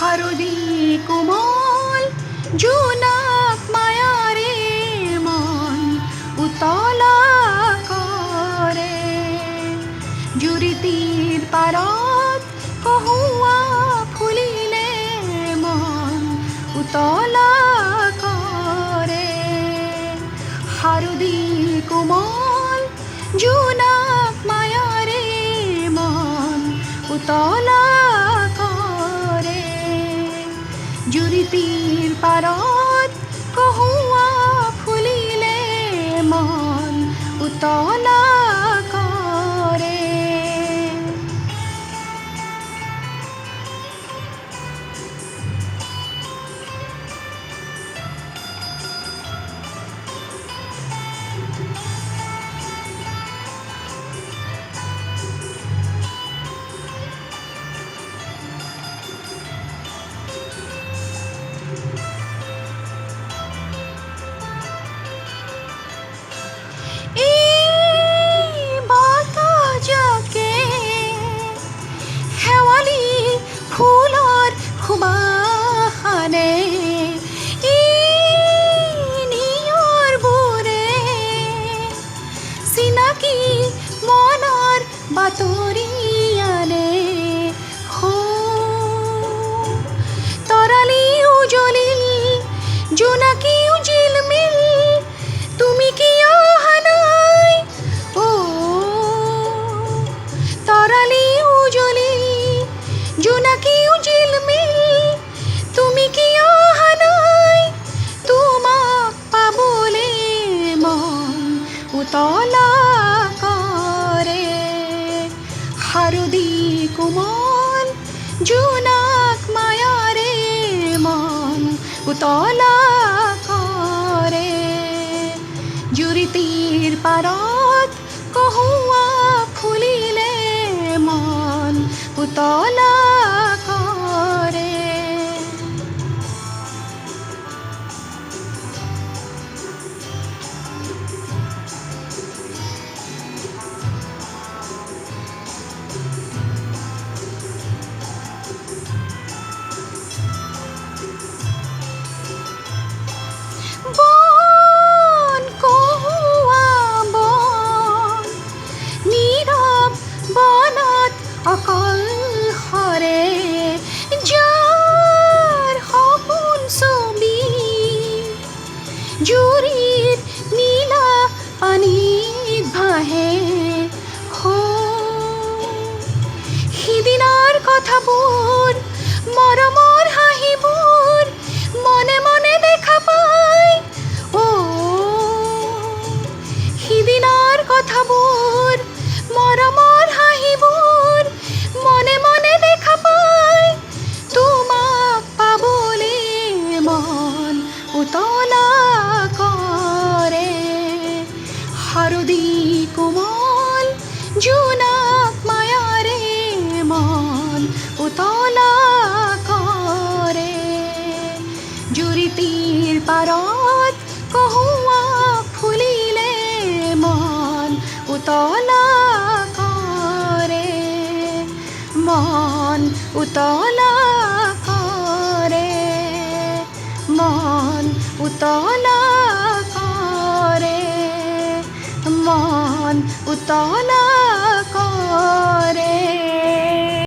হারদি কোমল জোনাক মায়ারে মন উতলা করে জুৰিটিৰ পাৰত কহুৱা ফুলিলে মন উতলা কৰে হাৰদি কোমল জোনাক মায়াৰে মন উতলা কৰে জুৰিটিৰ পাৰত কহুৱা ফুলিলে মন উতলা কৰে ফুলৰ সুবাসনে নিয়ৰবোৰে চিনাকি মনৰ বাতৰি আনে তৰালি উজলিল জোনাকি জিলমিল তুমি কিয় অহা নাই তৰালি উজলিল জোনাকি জিলমিল তুমি কিয় অহা নাই তোমাক পাবলে মন উতলা কৰে হাৰদি কোমল জোনাক মায়াৰে মন উতলা কৰে জুৰিটিৰ পাৰত কহুৱা ফুলিলে মন উতলা কৰে বন কহুৱা বন নীৰৱ বনত অকল হৰে যাৰ সপোন ছবি জুৰিৰ নীলা পানীত ভাহে সিদিনাৰ কথাবোৰ মৰমৰ হাঁহিবোৰ মনে মনে দেখা পায় সিদিনাৰ কথাবোৰ মৰমৰ হাঁহিবোৰ মনে মনে দেখা পায় তোমাক পাবলে মন উতলা কৰে হাৰদি কোমল জোনাক মায়াৰে মন উতলা কৰে জুৰিটিৰ পাৰত কহুৱা ফুলিলে মন উতলা কৰে মন উতলা কৰে মন উতলা কৰে মন উতলা কৰে